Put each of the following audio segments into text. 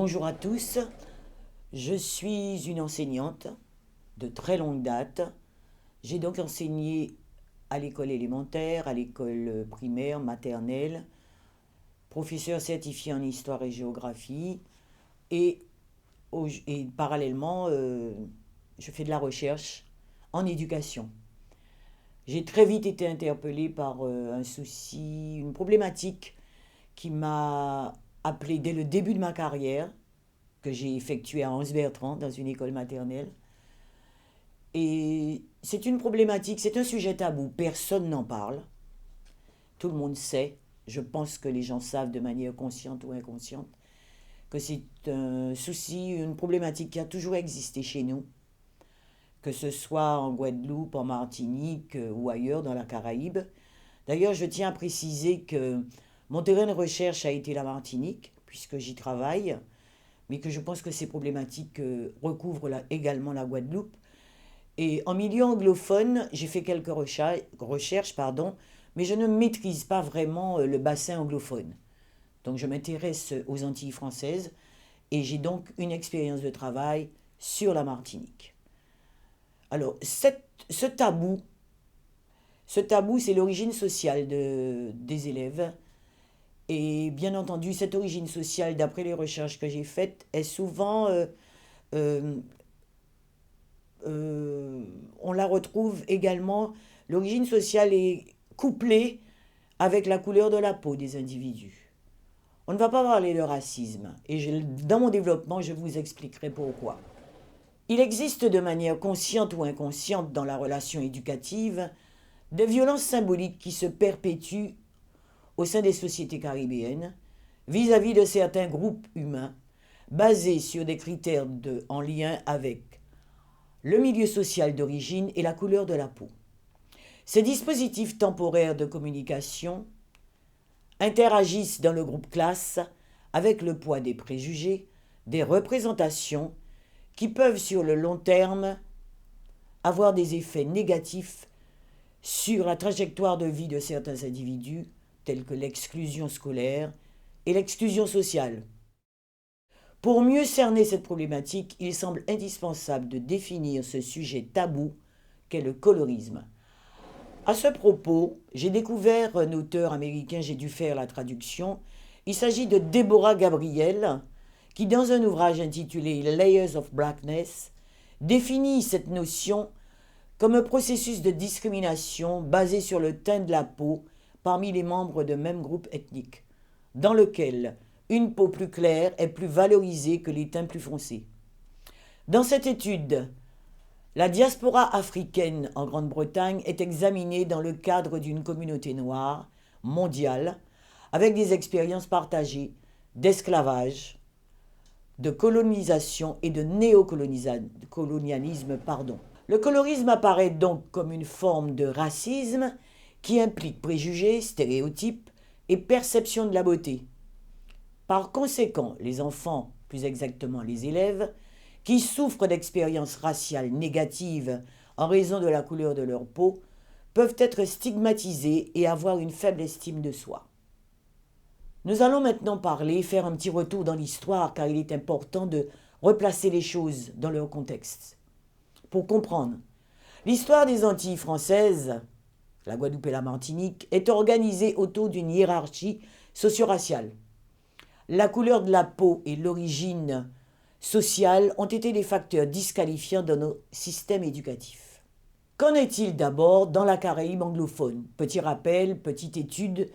Bonjour à tous, je suis une enseignante de très longue date. J'ai donc enseigné à l'école élémentaire, à l'école primaire, maternelle, professeur certifié en histoire et géographie et, parallèlement, je fais de la recherche en éducation. J'ai très vite été interpellée par un souci, une problématique qui m'a appelée dès le début de ma carrière, que j'ai effectuée à Anse-Bertrand, dans une école maternelle. Et c'est une problématique, c'est un sujet tabou, personne n'en parle. Tout le monde sait, je pense que les gens savent de manière consciente ou inconsciente, que c'est un souci, une problématique qui a toujours existé chez nous, que ce soit en Guadeloupe, en Martinique ou ailleurs dans la Caraïbe. D'ailleurs, je tiens à préciser que mon terrain de recherche a été la Martinique, puisque j'y travaille, mais que je pense que ces problématiques recouvrent également la Guadeloupe. Et en milieu anglophone, j'ai fait quelques recherches, mais je ne maîtrise pas vraiment le bassin anglophone. Donc je m'intéresse aux Antilles françaises et j'ai donc une expérience de travail sur la Martinique. Alors, ce tabou, c'est l'origine sociale des élèves. Et bien entendu, cette origine sociale, d'après les recherches que j'ai faites, est souvent euh, on la retrouve également, l'origine sociale est couplée avec la couleur de la peau des individus. On ne va pas parler de racisme, et dans mon développement, je vous expliquerai pourquoi. Il existe de manière consciente ou inconsciente dans la relation éducative des violences symboliques qui se perpétuent au sein des sociétés caribéennes vis-à-vis de certains groupes humains basés sur des critères en lien avec le milieu social d'origine et la couleur de la peau. Ces dispositifs temporaires de communication interagissent dans le groupe classe avec le poids des préjugés, des représentations qui peuvent sur le long terme avoir des effets négatifs sur la trajectoire de vie de certains individus, tels que l'exclusion scolaire et l'exclusion sociale. Pour mieux cerner cette problématique, il semble indispensable de définir ce sujet tabou qu'est le colorisme. À ce propos, j'ai découvert un auteur américain, j'ai dû faire la traduction. Il s'agit de Deborah Gabriel, qui dans un ouvrage intitulé Layers of Blackness, définit cette notion comme un processus de discrimination basé sur le teint de la peau parmi les membres d'un même groupe ethnique, dans lequel une peau plus claire est plus valorisée que les teints plus foncés. Dans cette étude, la diaspora africaine en Grande-Bretagne est examinée dans le cadre d'une communauté noire mondiale avec des expériences partagées d'esclavage, de colonisation et de néocolonialisme. Le colorisme apparaît donc comme une forme de racisme qui implique préjugés, stéréotypes et perception de la beauté. Par conséquent, les enfants, plus exactement les élèves, qui souffrent d'expériences raciales négatives en raison de la couleur de leur peau, peuvent être stigmatisés et avoir une faible estime de soi. Nous allons maintenant faire un petit retour dans l'histoire, car il est important de replacer les choses dans leur contexte. Pour comprendre, l'histoire des Antilles françaises, la Guadeloupe et la Martinique, est organisée autour d'une hiérarchie socio-raciale. La couleur de la peau et l'origine sociale ont été des facteurs disqualifiants dans nos systèmes éducatifs. Qu'en est-il d'abord dans la Caraïbe anglophone? Petit rappel, petite étude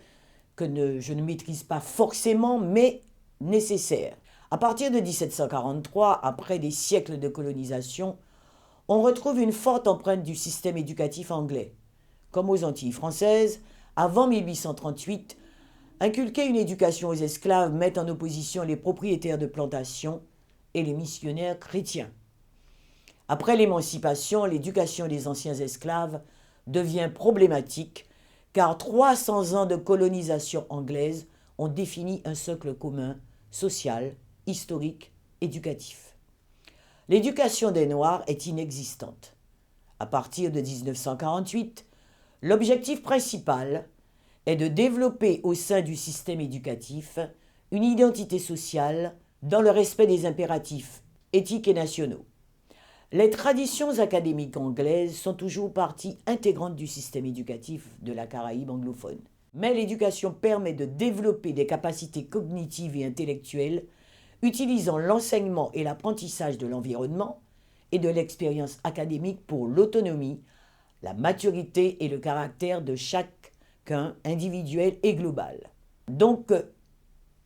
que je ne maîtrise pas forcément, mais nécessaire. À partir de 1743, après des siècles de colonisation, on retrouve une forte empreinte du système éducatif anglais. Comme aux Antilles françaises, avant 1838, inculquer une éducation aux esclaves met en opposition les propriétaires de plantations et les missionnaires chrétiens. Après l'émancipation, l'éducation des anciens esclaves devient problématique car 300 ans de colonisation anglaise ont défini un socle commun, social, historique, éducatif. L'éducation des Noirs est inexistante. À partir de 1948, l'objectif principal est de développer au sein du système éducatif une identité sociale dans le respect des impératifs éthiques et nationaux. Les traditions académiques anglaises sont toujours partie intégrante du système éducatif de la Caraïbe anglophone. Mais l'éducation permet de développer des capacités cognitives et intellectuelles utilisant l'enseignement et l'apprentissage de l'environnement et de l'expérience académique pour l'autonomie, la maturité et le caractère de chacun individuel et global. Donc,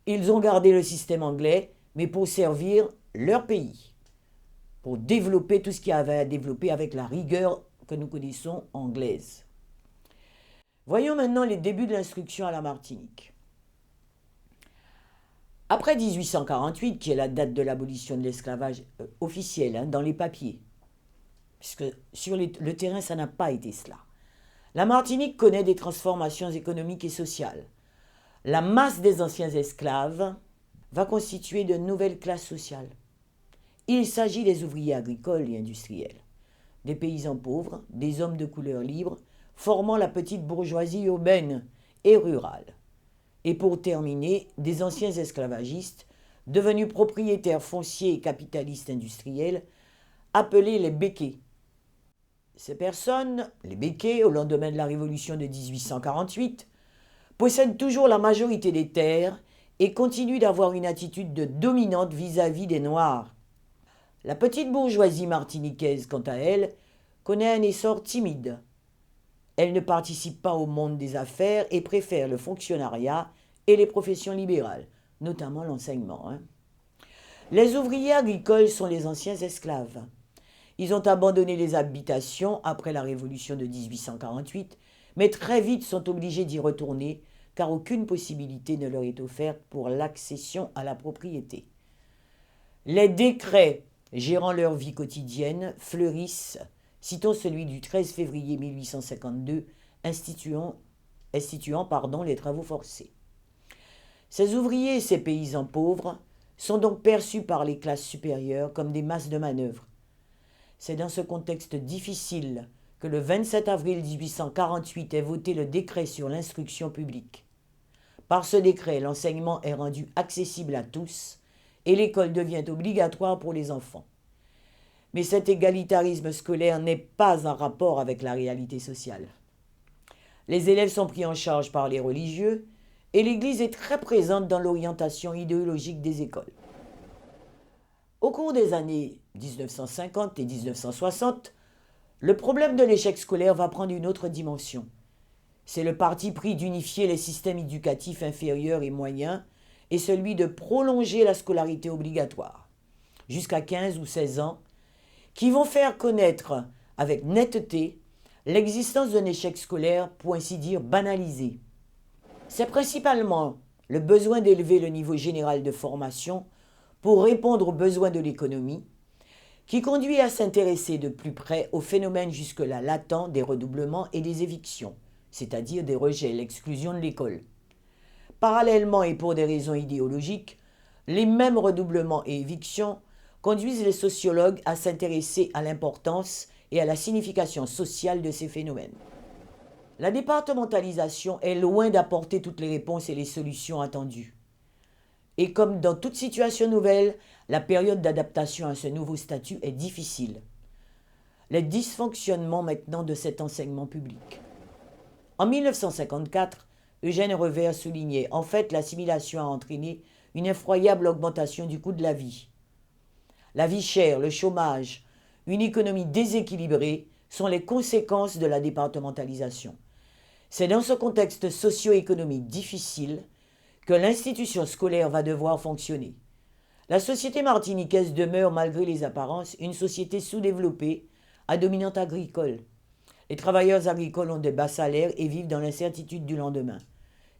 ils ont gardé le système anglais, mais pour servir leur pays, pour développer tout ce qu'il y avait à développer avec la rigueur que nous connaissons anglaise. Voyons maintenant les débuts de l'instruction à la Martinique. Après 1848, qui est la date de l'abolition de l'esclavage officiel dans les papiers, puisque sur le terrain, ça n'a pas été cela. La Martinique connaît des transformations économiques et sociales. La masse des anciens esclaves va constituer de nouvelles classes sociales. Il s'agit des ouvriers agricoles et industriels, des paysans pauvres, des hommes de couleur libre, formant la petite bourgeoisie urbaine et rurale. Et pour terminer, des anciens esclavagistes, devenus propriétaires fonciers et capitalistes industriels, appelés les béquets. Ces personnes, les béquets, au lendemain de la Révolution de 1848, possèdent toujours la majorité des terres et continuent d'avoir une attitude dominante vis-à-vis des Noirs. La petite bourgeoisie martiniquaise, quant à elle, connaît un essor timide. Elle ne participe pas au monde des affaires et préfère le fonctionnariat et les professions libérales, notamment l'enseignement. Les ouvriers agricoles sont les anciens esclaves. Ils ont abandonné les habitations après la Révolution de 1848, mais très vite sont obligés d'y retourner car aucune possibilité ne leur est offerte pour l'accession à la propriété. Les décrets gérant leur vie quotidienne fleurissent. Citons celui du 13 février 1852 instituant les travaux forcés. Ces ouvriers et ces paysans pauvres sont donc perçus par les classes supérieures comme des masses de manœuvre. C'est dans ce contexte difficile que le 27 avril 1848 est voté le décret sur l'instruction publique. Par ce décret, l'enseignement est rendu accessible à tous et l'école devient obligatoire pour les enfants. Mais cet égalitarisme scolaire n'est pas en rapport avec la réalité sociale. Les élèves sont pris en charge par les religieux et l'Église est très présente dans l'orientation idéologique des écoles. Au cours des années 1950 et 1960, le problème de l'échec scolaire va prendre une autre dimension. C'est le parti pris d'unifier les systèmes éducatifs inférieurs et moyens et celui de prolonger la scolarité obligatoire, jusqu'à 15 ou 16 ans, qui vont faire connaître avec netteté l'existence d'un échec scolaire, pour ainsi dire, banalisé. C'est principalement le besoin d'élever le niveau général de formation pour répondre aux besoins de l'économie qui conduit à s'intéresser de plus près aux phénomènes jusque-là latents des redoublements et des évictions, c'est-à-dire des rejets, l'exclusion de l'école. Parallèlement et pour des raisons idéologiques, les mêmes redoublements et évictions conduisent les sociologues à s'intéresser à l'importance et à la signification sociale de ces phénomènes. La départementalisation est loin d'apporter toutes les réponses et les solutions attendues. Et comme dans toute situation nouvelle, la période d'adaptation à ce nouveau statut est difficile. Les dysfonctionnements maintenant de cet enseignement public. En 1954, Eugène Revers soulignait « En fait, l'assimilation a entraîné une effroyable augmentation du coût de la vie. La vie chère, le chômage, une économie déséquilibrée sont les conséquences de la départementalisation. C'est dans ce contexte socio-économique difficile que l'institution scolaire va devoir fonctionner. La société martiniquaise demeure, malgré les apparences, une société sous-développée à dominante agricole. Les travailleurs agricoles ont de bas salaires et vivent dans l'incertitude du lendemain.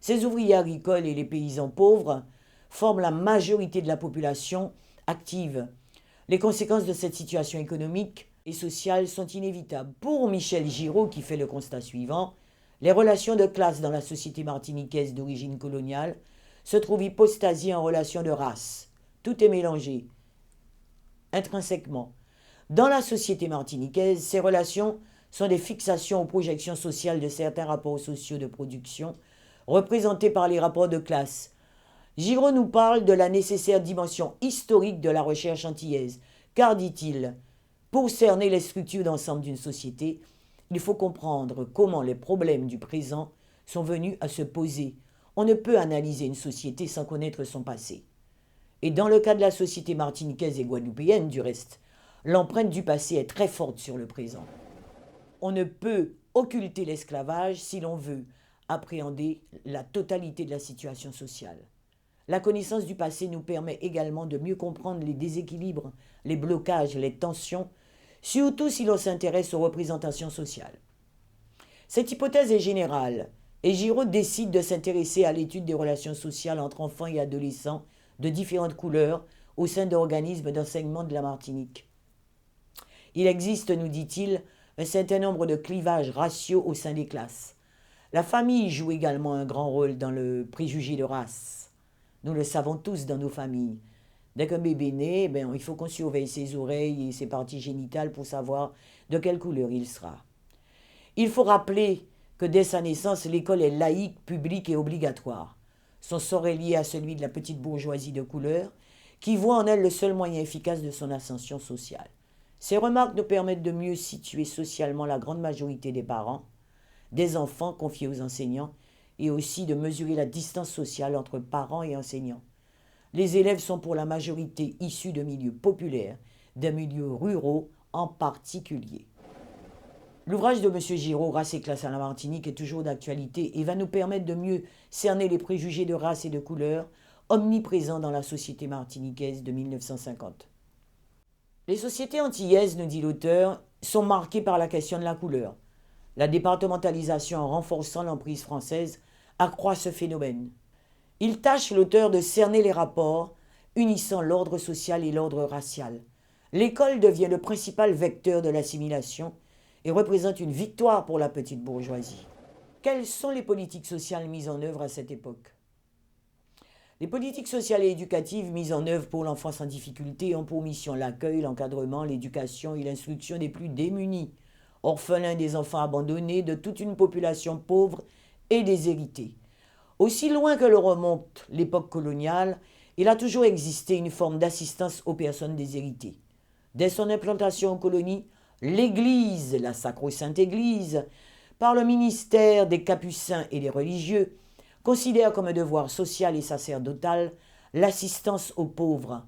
Ces ouvriers agricoles et les paysans pauvres forment la majorité de la population active. Les conséquences de cette situation économique et sociale sont inévitables. Pour Michel Giraud, qui fait le constat suivant, les relations de classe dans la société martiniquaise d'origine coloniale se trouvent hypostasiées en relations de race. Tout est mélangé, intrinsèquement. Dans la société martiniquaise, ces relations sont des fixations aux projections sociales de certains rapports sociaux de production, représentés par les rapports de classe. Giraud nous parle de la nécessaire dimension historique de la recherche antillaise, car, dit-il, pour cerner les structures d'ensemble d'une société, il faut comprendre comment les problèmes du présent sont venus à se poser. On ne peut analyser une société sans connaître son passé. Et dans le cas de la société martiniquaise et guadeloupéenne, du reste, l'empreinte du passé est très forte sur le présent. On ne peut occulter l'esclavage si l'on veut appréhender la totalité de la situation sociale. La connaissance du passé nous permet également de mieux comprendre les déséquilibres, les blocages, les tensions, surtout si l'on s'intéresse aux représentations sociales. Cette hypothèse est générale, et Giraud décide de s'intéresser à l'étude des relations sociales entre enfants et adolescents de différentes couleurs au sein d'organismes d'enseignement de la Martinique. Il existe, nous dit-il, un certain nombre de clivages raciaux au sein des classes. La famille joue également un grand rôle dans le préjugé de race. Nous le savons tous dans nos familles. Dès qu'un bébé naît, il faut qu'on surveille ses oreilles et ses parties génitales pour savoir de quelle couleur il sera. Il faut rappeler que dès sa naissance, l'école est laïque, publique et obligatoire. Son sort est lié à celui de la petite bourgeoisie de couleur, qui voit en elle le seul moyen efficace de son ascension sociale. Ces remarques nous permettent de mieux situer socialement la grande majorité des parents, des enfants confiés aux enseignants, et aussi de mesurer la distance sociale entre parents et enseignants. Les élèves sont pour la majorité issus de milieux populaires, des milieux ruraux en particulier. L'ouvrage de M. Giraud, Race et classe à la Martinique, est toujours d'actualité et va nous permettre de mieux cerner les préjugés de race et de couleur omniprésents dans la société martiniquaise de 1950. Les sociétés antillaises, nous dit l'auteur, sont marquées par la question de la couleur. La départementalisation en renforçant l'emprise française accroît ce phénomène. Il tâche l'auteur de cerner les rapports unissant l'ordre social et l'ordre racial. L'école devient le principal vecteur de l'assimilation et représente une victoire pour la petite bourgeoisie. Quelles sont les politiques sociales mises en œuvre à cette époque ? Les politiques sociales et éducatives mises en œuvre pour l'enfance en difficulté ont pour mission l'accueil, l'encadrement, l'éducation et l'instruction des plus démunis, orphelins, des enfants abandonnés, de toute une population pauvre et déshéritée. Aussi loin que le remonte l'époque coloniale, il a toujours existé une forme d'assistance aux personnes déshéritées. Dès son implantation en colonie, l'Église, la sacro-sainte Église, par le ministère des Capucins et des religieux, considère comme un devoir social et sacerdotal l'assistance aux pauvres.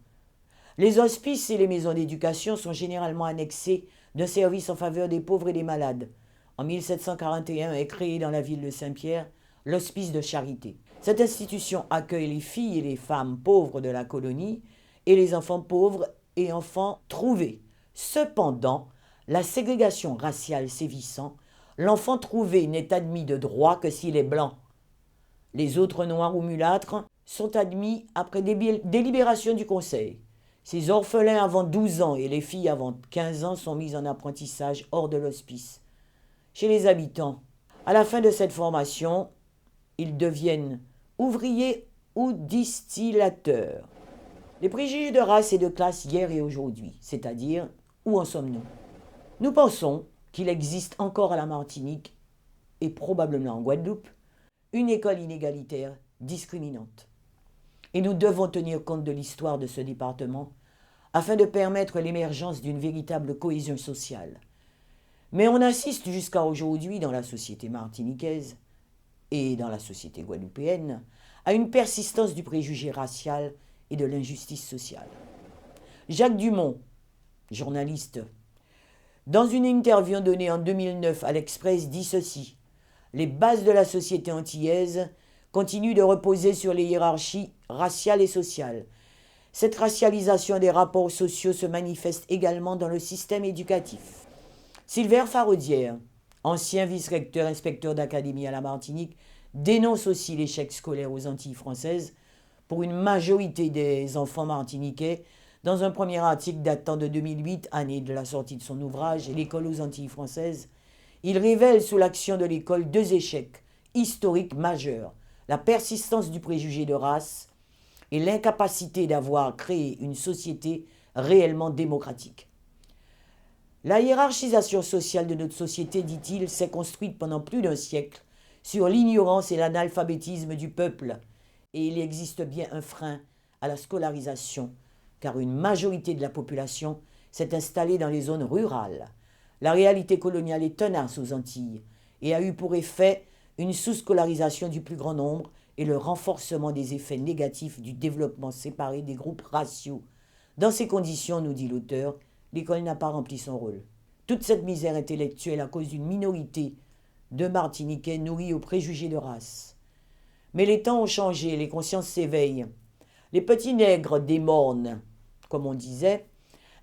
Les hospices et les maisons d'éducation sont généralement annexés d'un service en faveur des pauvres et des malades. En 1741 est créé dans la ville de Saint-Pierre l'hospice de charité. Cette institution accueille les filles et les femmes pauvres de la colonie et les enfants pauvres et enfants trouvés. Cependant, la ségrégation raciale sévissant, l'enfant trouvé n'est admis de droit que s'il est blanc. Les autres noirs ou mulâtres sont admis après délibération du conseil. Ces orphelins avant 12 ans et les filles avant 15 ans sont mis en apprentissage hors de l'hospice. Chez les habitants, à la fin de cette formation, ils deviennent ouvriers ou distillateurs. Les préjugés de race et de classe hier et aujourd'hui, c'est-à-dire, où en sommes-nous ? Nous pensons qu'il existe encore à la Martinique, et probablement en Guadeloupe, une école inégalitaire discriminante. Et nous devons tenir compte de l'histoire de ce département afin de permettre l'émergence d'une véritable cohésion sociale. Mais on assiste jusqu'à aujourd'hui dans la société martiniquaise et dans la société guadeloupéenne à une persistance du préjugé racial et de l'injustice sociale. Jacques Dumont, journaliste, dans une interview donnée en 2009 à l'Express, dit ceci: « Les bases de la société antillaise continuent de reposer sur les hiérarchies raciales et sociales. Cette racialisation des rapports sociaux se manifeste également dans le système éducatif. » Sylvain Faraudière, ancien vice-recteur inspecteur d'académie à la Martinique, dénonce aussi l'échec scolaire aux Antilles françaises pour une majorité des enfants martiniquais dans un premier article datant de 2008, année de la sortie de son ouvrage « L'école aux Antilles françaises ». Il révèle sous l'action de l'école deux échecs historiques majeurs, la persistance du préjugé de race et l'incapacité d'avoir créé une société réellement démocratique. La hiérarchisation sociale de notre société, dit-il, s'est construite pendant plus d'un siècle sur l'ignorance et l'analphabétisme du peuple et il existe bien un frein à la scolarisation, car une majorité de la population s'est installée dans les zones rurales. La réalité coloniale est tenace aux Antilles et a eu pour effet une sous-scolarisation du plus grand nombre et le renforcement des effets négatifs du développement séparé des groupes raciaux. Dans ces conditions, nous dit l'auteur, l'école n'a pas rempli son rôle. Toute cette misère intellectuelle à cause d'une minorité de Martiniquais nourris aux préjugés de race. Mais les temps ont changé, les consciences s'éveillent. Les petits nègres des mornes, comme on disait,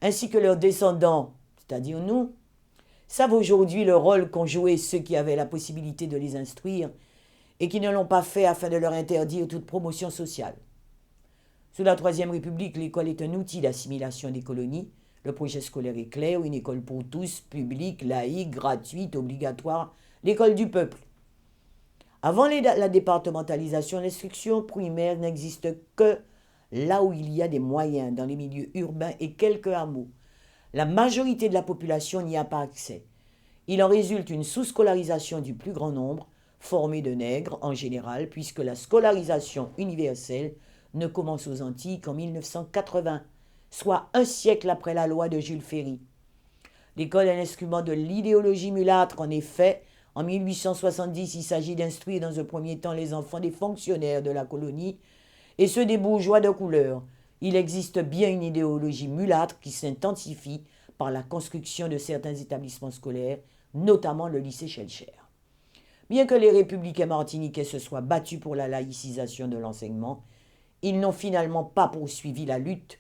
ainsi que leurs descendants, c'est-à-dire nous, savent aujourd'hui le rôle qu'ont joué ceux qui avaient la possibilité de les instruire et qui ne l'ont pas fait afin de leur interdire toute promotion sociale. Sous la Troisième République, l'école est un outil d'assimilation des colonies. Le projet scolaire est clair, une école pour tous, publique, laïque, gratuite, obligatoire, l'école du peuple. Avant la départementalisation, l'instruction primaire n'existe que là où il y a des moyens, dans les milieux urbains et quelques hameaux. La majorité de la population n'y a pas accès. Il en résulte une sous-scolarisation du plus grand nombre, formée de nègres en général, puisque la scolarisation universelle ne commence aux Antilles qu'en 1980, soit un siècle après la loi de Jules Ferry. L'école est un instrument de l'idéologie mulâtre. En effet, en 1870, il s'agit d'instruire dans un premier temps les enfants des fonctionnaires de la colonie et ceux des bourgeois de couleur. Il existe bien une idéologie mulâtre qui s'intensifie par la construction de certains établissements scolaires, notamment le lycée Schellcher. Bien que les républicains martiniquais se soient battus pour la laïcisation de l'enseignement, ils n'ont finalement pas poursuivi la lutte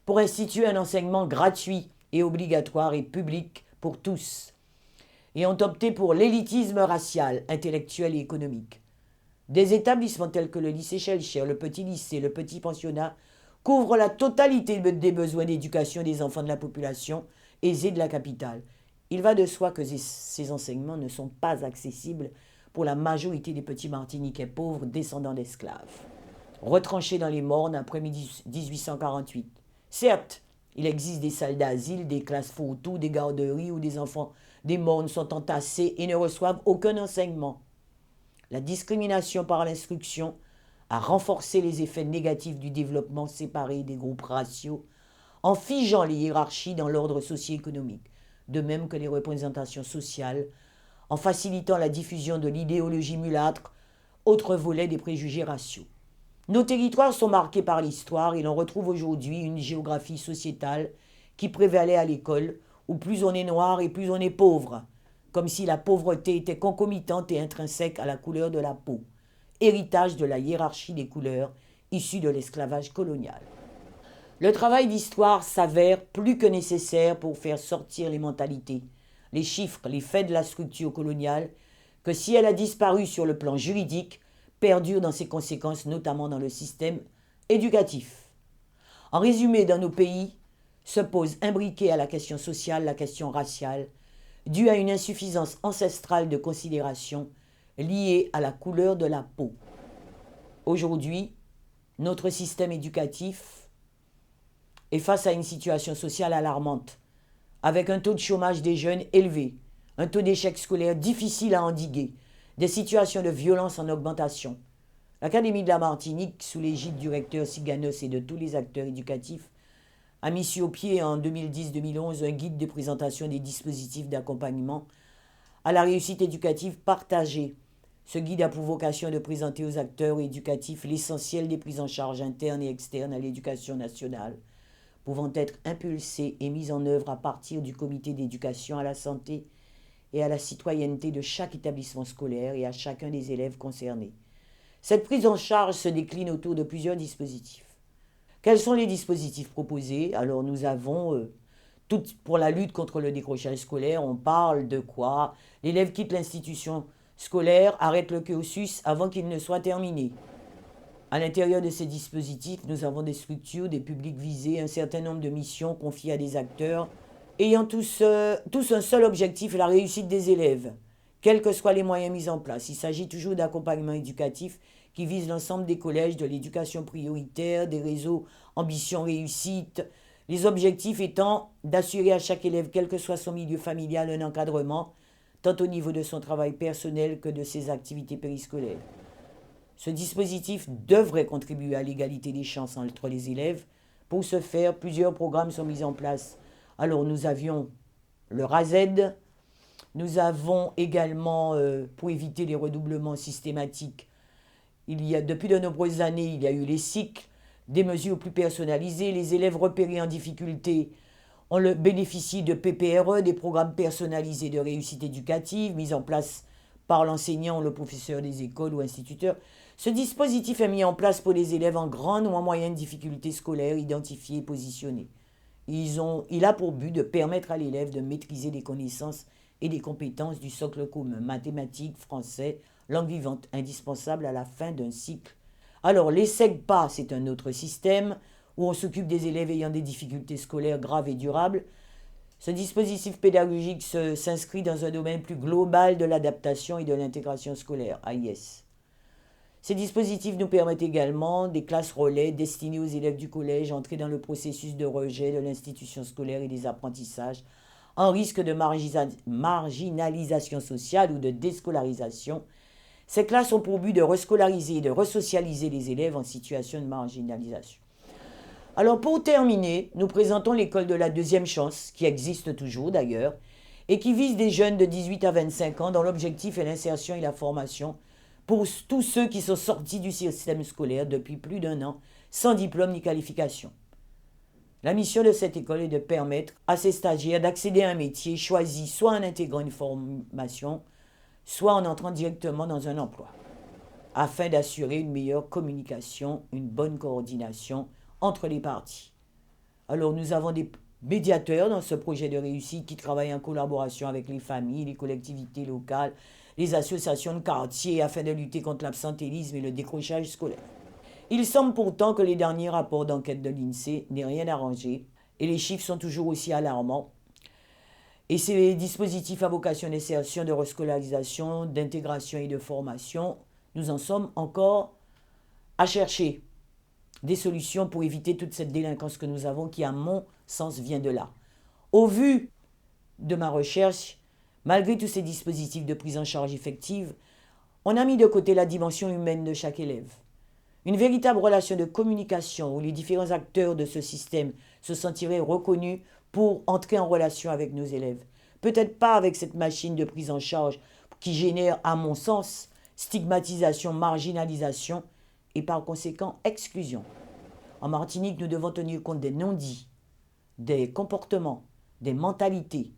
pour instituer un enseignement gratuit et obligatoire et public pour tous, et ont opté pour l'élitisme racial, intellectuel et économique. Des établissements tels que le lycée Schellcher, le petit lycée, le petit pensionnat couvrent la totalité des besoins d'éducation des enfants de la population aisée de la capitale. Il va de soi que ces enseignements ne sont pas accessibles pour la majorité des petits Martiniquais pauvres descendants d'esclaves, retranchés dans les mornes après 1848. Certes, il existe des salles d'asile, des classes fourre-tout, des garderies où des enfants des mornes sont entassés et ne reçoivent aucun enseignement. La discrimination par l'instruction a renforcé les effets négatifs du développement séparé des groupes raciaux en figeant les hiérarchies dans l'ordre socio-économique, de même que les représentations sociales, en facilitant la diffusion de l'idéologie mulâtre, autre volet des préjugés raciaux. Nos territoires sont marqués par l'histoire et l'on retrouve aujourd'hui une géographie sociétale qui prévalait à l'école, où plus on est noir et plus on est pauvre, comme si la pauvreté était concomitante et intrinsèque à la couleur de la peau, héritage de la hiérarchie des couleurs issue de l'esclavage colonial. Le travail d'histoire s'avère plus que nécessaire pour faire sortir les mentalités, les chiffres, les faits de la structure coloniale, que si elle a disparu sur le plan juridique, perdure dans ses conséquences, notamment dans le système éducatif. En résumé, dans nos pays, se pose imbriquée à la question sociale la question raciale, due à une insuffisance ancestrale de considération liée à la couleur de la peau. Aujourd'hui, notre système éducatif est face à une situation sociale alarmante, avec un taux de chômage des jeunes élevé, un taux d'échec scolaire difficile à endiguer, des situations de violence en augmentation. L'Académie de la Martinique, sous l'égide du recteur Siganos et de tous les acteurs éducatifs, a mis sur pied en 2010-2011 un guide de présentation des dispositifs d'accompagnement à la réussite éducative partagée. Ce guide a pour vocation de présenter aux acteurs éducatifs l'essentiel des prises en charge internes et externes à l'éducation nationale, pouvant être impulsées et mises en œuvre à partir du comité d'éducation à la santé et à la citoyenneté de chaque établissement scolaire et à chacun des élèves concernés. Cette prise en charge se décline autour de plusieurs dispositifs. Quels sont les dispositifs proposés? Alors nous avons, pour la lutte contre le décrochage scolaire, on parle de quoi? L'élève quitte l'institution scolaire, arrête le cursus avant qu'il ne soit terminé. À l'intérieur de ces dispositifs, nous avons des structures, des publics visés, un certain nombre de missions confiées à des acteurs ayant tous un seul objectif, la réussite des élèves, quels que soient les moyens mis en place. Il s'agit toujours d'accompagnement éducatif qui vise l'ensemble des collèges, de l'éducation prioritaire, des réseaux ambition réussite, les objectifs étant d'assurer à chaque élève, quel que soit son milieu familial, un encadrement, tant au niveau de son travail personnel que de ses activités périscolaires. Ce dispositif devrait contribuer à l'égalité des chances entre les élèves. Pour ce faire, plusieurs programmes sont mis en place. Alors nous avions le RASED, nous avons également, pour éviter les redoublements systématiques, depuis de nombreuses années, il y a eu les cycles, des mesures plus personnalisées. Les élèves repérés en difficulté bénéficient de PPRE, des programmes personnalisés de réussite éducative, mis en place par l'enseignant, le professeur des écoles ou instituteur. Ce dispositif est mis en place pour les élèves en grande ou en moyenne difficulté scolaire, identifiés et positionnés. Il a pour but de permettre à l'élève de maîtriser les connaissances et les compétences du socle commun, mathématiques, français, langue vivante, indispensable à la fin d'un cycle. Alors, les SEGPA, c'est un autre système où on s'occupe des élèves ayant des difficultés scolaires graves et durables. Ce dispositif pédagogique s'inscrit dans un domaine plus global de l'adaptation et de l'intégration scolaire, AIS. Ces dispositifs nous permettent également des classes relais destinées aux élèves du collège entrés dans le processus de rejet de l'institution scolaire et des apprentissages en risque de marginalisation sociale ou de déscolarisation. Ces classes ont pour but de rescolariser et de resocialiser les élèves en situation de marginalisation. Alors pour terminer, nous présentons l'école de la deuxième chance, qui existe toujours d'ailleurs, et qui vise des jeunes de 18 à 25 ans dont l'objectif est l'insertion et la formation pour tous ceux qui sont sortis du système scolaire depuis plus d'un an sans diplôme ni qualification. La mission de cette école est de permettre à ces stagiaires d'accéder à un métier choisi soit en intégrant une formation, soit en entrant directement dans un emploi, afin d'assurer une meilleure communication, une bonne coordination entre les parties. Alors nous avons des médiateurs dans ce projet de réussite qui travaillent en collaboration avec les familles, les collectivités locales, les associations de quartier afin de lutter contre l'absentéisme et le décrochage scolaire. Il semble pourtant que les derniers rapports d'enquête de l'INSEE n'aient rien arrangé et les chiffres sont toujours aussi alarmants. Et ces dispositifs à vocation d'insertion, de rescolarisation, d'intégration et de formation, nous en sommes encore à chercher des solutions pour éviter toute cette délinquance que nous avons qui, à mon sens, vient de là. Au vu de ma recherche, malgré tous ces dispositifs de prise en charge effective, on a mis de côté la dimension humaine de chaque élève. Une véritable relation de communication où les différents acteurs de ce système se sentiraient reconnus pour entrer en relation avec nos élèves. Peut-être pas avec cette machine de prise en charge qui génère, à mon sens, stigmatisation, marginalisation et par conséquent exclusion. En Martinique, nous devons tenir compte des non-dits, des comportements, des mentalités,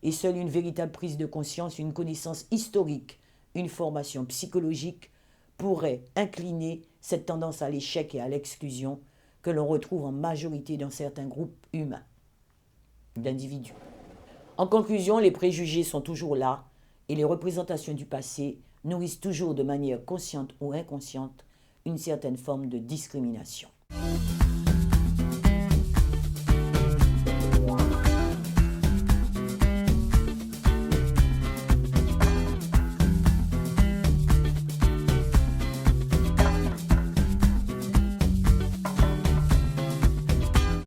et seule une véritable prise de conscience, une connaissance historique, une formation psychologique pourrait incliner cette tendance à l'échec et à l'exclusion que l'on retrouve en majorité dans certains groupes humains, d'individus. En conclusion, les préjugés sont toujours là et les représentations du passé nourrissent toujours de manière consciente ou inconsciente une certaine forme de discrimination.